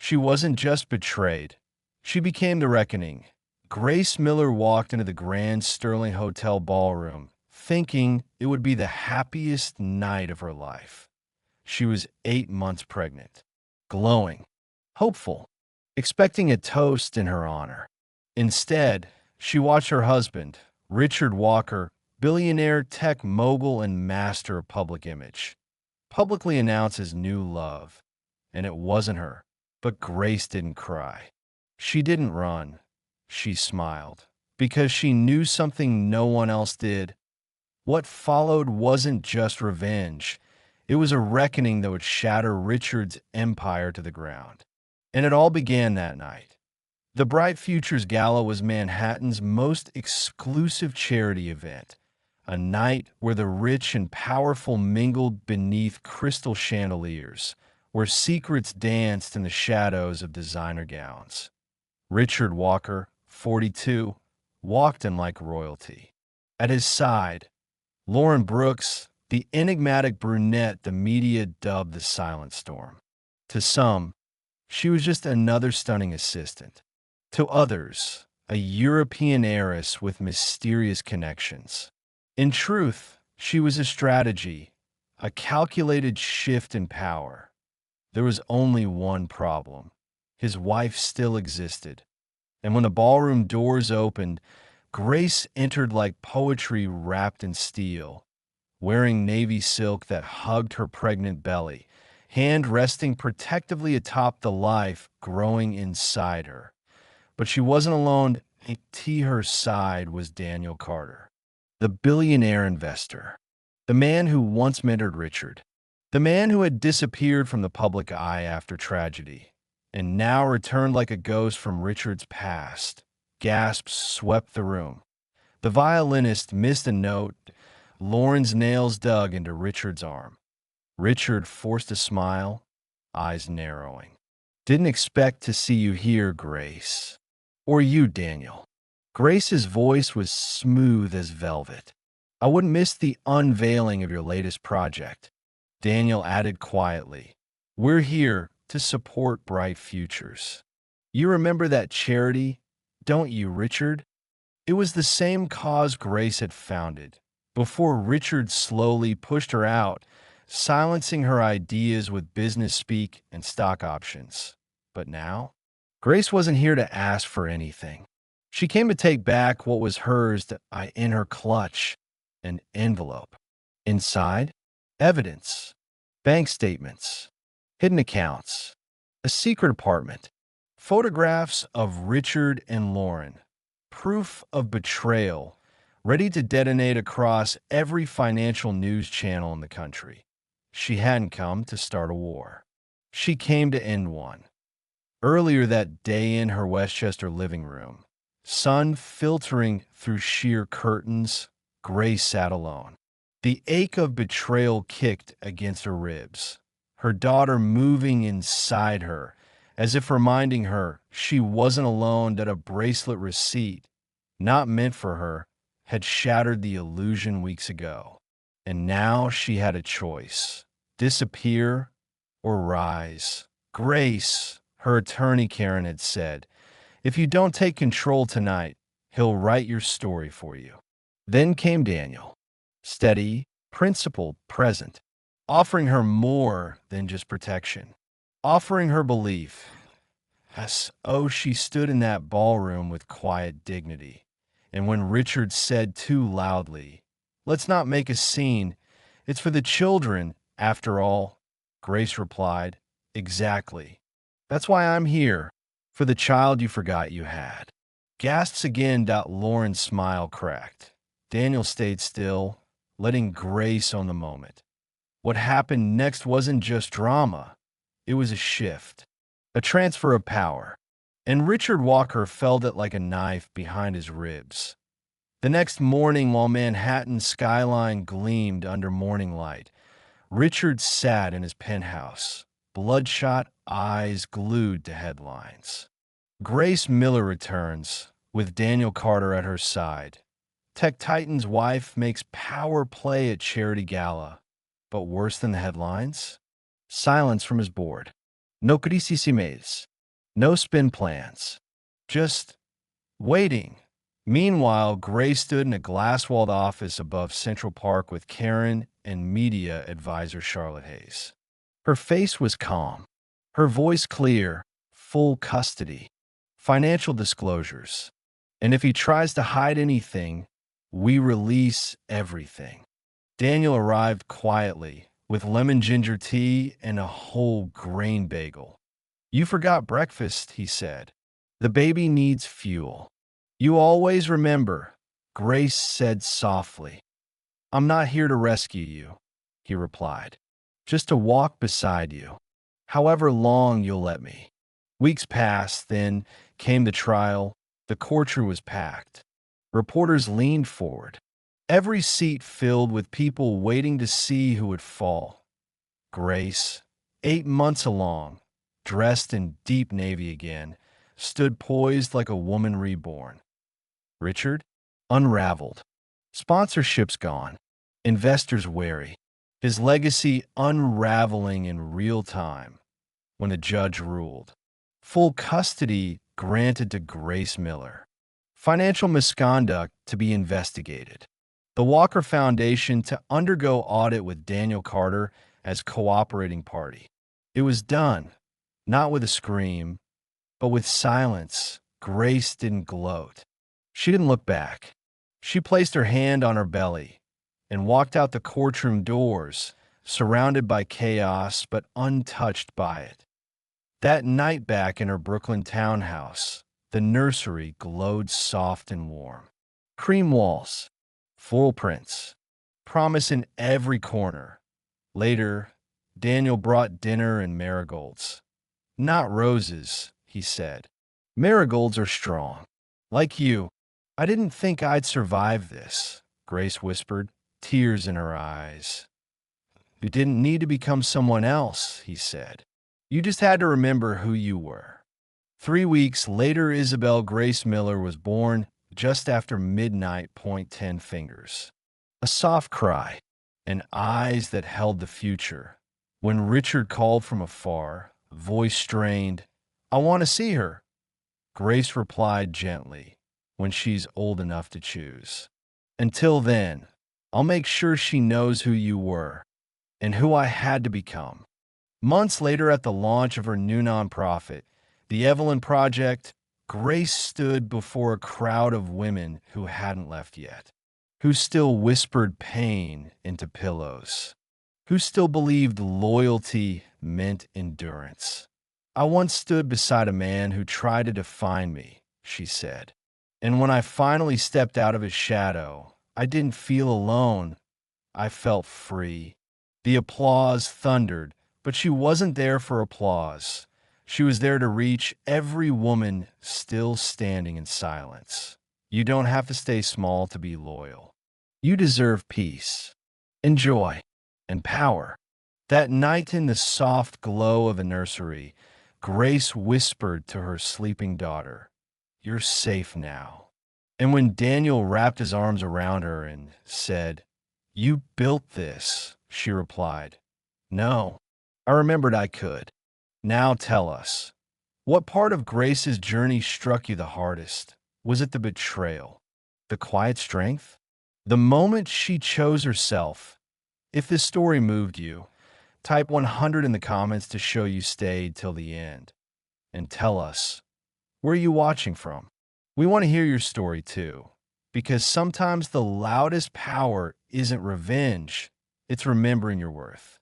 She wasn't just betrayed. She became the reckoning. Grace Miller walked into the Grand Sterling Hotel ballroom, thinking it would be the happiest night of her life. She was 8 months pregnant, glowing, hopeful, expecting a toast in her honor. Instead, she watched her husband, Richard Walker, billionaire tech mogul and master of public image, publicly announce his new love. And it wasn't her. But Grace didn't cry. She didn't run. She smiled, because she knew something no one else did. What followed wasn't just revenge. It was a reckoning that would shatter Richard's empire to the ground. And it all began that night. The Bright Futures Gala was Manhattan's most exclusive charity event, a night where the rich and powerful mingled beneath crystal chandeliers, where secrets danced in the shadows of designer gowns. Richard Walker, 42, walked in like royalty. At his side, Lauren Brooks, the enigmatic brunette the media dubbed the Silent Storm. To some, she was just another stunning assistant. To others, a European heiress with mysterious connections. In truth, she was a strategy, a calculated shift in power. There was only one problem. His wife still existed. And when the ballroom doors opened, Grace entered like poetry wrapped in steel, wearing navy silk that hugged her pregnant belly, hand resting protectively atop the life growing inside her. But she wasn't alone. At her side was Daniel Carter, the billionaire investor, the man who once mentored Richard, the man who had disappeared from the public eye after tragedy, and now returned like a ghost from Richard's past. Gasps swept the room. The violinist missed a note. Lauren's nails dug into Richard's arm. Richard forced a smile, eyes narrowing. Didn't expect to see you here, Grace. Or you, Daniel. Grace's voice was smooth as velvet. I wouldn't miss the unveiling of your latest project. Daniel added quietly, we're here to support Bright Futures. You remember that charity, don't you, Richard? It was the same cause Grace had founded, before Richard slowly pushed her out, silencing her ideas with business speak and stock options. But now, Grace wasn't here to ask for anything. She came to take back what was hers in her clutch, an envelope. Inside, evidence, bank statements, hidden accounts, a secret apartment, photographs of Richard and Lauren, proof of betrayal, ready to detonate across every financial news channel in the country. She hadn't come to start a war. She came to end one. Earlier that day in her Westchester living room, sun filtering through sheer curtains, Grace sat alone. The ache of betrayal kicked against her ribs, her daughter moving inside her, as if reminding her she wasn't alone, that a bracelet receipt, not meant for her, had shattered the illusion weeks ago. And now she had a choice: disappear or rise. Grace, her attorney Karen had said, if you don't take control tonight, he'll write your story for you. Then came Daniel, steady, principled, present, offering her more than just protection, offering her belief. Yes, oh, she stood in that ballroom with quiet dignity. And when Richard said too loudly, let's not make a scene, it's for the children, after all, Grace replied, exactly. That's why I'm here, for the child you forgot you had. Gasps again. Lauren's smile cracked. Daniel stayed still, letting Grace own the moment. What happened next wasn't just drama. It was a shift, a transfer of power. And Richard Walker felt it like a knife behind his ribs. The next morning, while Manhattan's skyline gleamed under morning light, Richard sat in his penthouse, bloodshot eyes glued to headlines. Grace Miller returns, with Daniel Carter at her side. Tech Titan's wife makes power play at charity gala. But worse than the headlines? Silence from his board. No criticismes. No spin plans. Just waiting. Meanwhile, Gray stood in a glass-walled office above Central Park with Karen and media advisor Charlotte Hayes. Her face was calm, her voice clear, full custody, financial disclosures. And if he tries to hide anything, we release everything. Daniel arrived quietly, with lemon ginger tea and a whole grain bagel. "You forgot breakfast," he said. "The baby needs fuel." "You always remember," Grace said softly. "I'm not here to rescue you," he replied. "Just to walk beside you, however long you'll let me." Weeks passed, then came the trial. The courtroom was packed. Reporters leaned forward, every seat filled with people waiting to see who would fall. Grace, 8 months along, dressed in deep navy again, stood poised like a woman reborn. Richard, unraveled. Sponsorships gone. Investors wary. His legacy unraveling in real time when the judge ruled. Full custody granted to Grace Miller. Financial misconduct to be investigated. The Walker Foundation to undergo audit with Daniel Carter as cooperating party. It was done, not with a scream, but with silence. Grace didn't gloat. She didn't look back. She placed her hand on her belly and walked out the courtroom doors, surrounded by chaos but untouched by it. That night back in her Brooklyn townhouse, the nursery glowed soft and warm. Cream walls, floral prints, promise in every corner. Later, Daniel brought dinner and marigolds. "Not roses," he said. "Marigolds are strong. Like you." "I didn't think I'd survive this," Grace whispered, tears in her eyes. "You didn't need to become someone else," he said. "You just had to remember who you were." 3 weeks later, Isabel Grace Miller was born just after midnight. 10 fingers. A soft cry, and eyes that held the future. When Richard called from afar, voice strained, "I want to see her." Grace replied gently, "When she's old enough to choose. Until then, I'll make sure she knows who you were and who I had to become." Months later, at the launch of her new nonprofit, the Evelyn Project, Grace stood before a crowd of women who hadn't left yet, who still whispered pain into pillows, who still believed loyalty meant endurance. "I once stood beside a man who tried to define me," she said. "And when I finally stepped out of his shadow, I didn't feel alone. I felt free." The applause thundered, but she wasn't there for applause. She was there to reach every woman still standing in silence. You don't have to stay small to be loyal. You deserve peace, and joy, and power. That night in the soft glow of a nursery, Grace whispered to her sleeping daughter, "You're safe now." And when Daniel wrapped his arms around her and said, "You built this," she replied, "No, I remembered I could." Now tell us, what part of Grace's journey struck you the hardest? Was it the betrayal? The quiet strength? The moment she chose herself? If this story moved you, type 100 in the comments to show you stayed till the end. And tell us, where are you watching from? We want to hear your story too, because sometimes the loudest power isn't revenge, it's remembering your worth.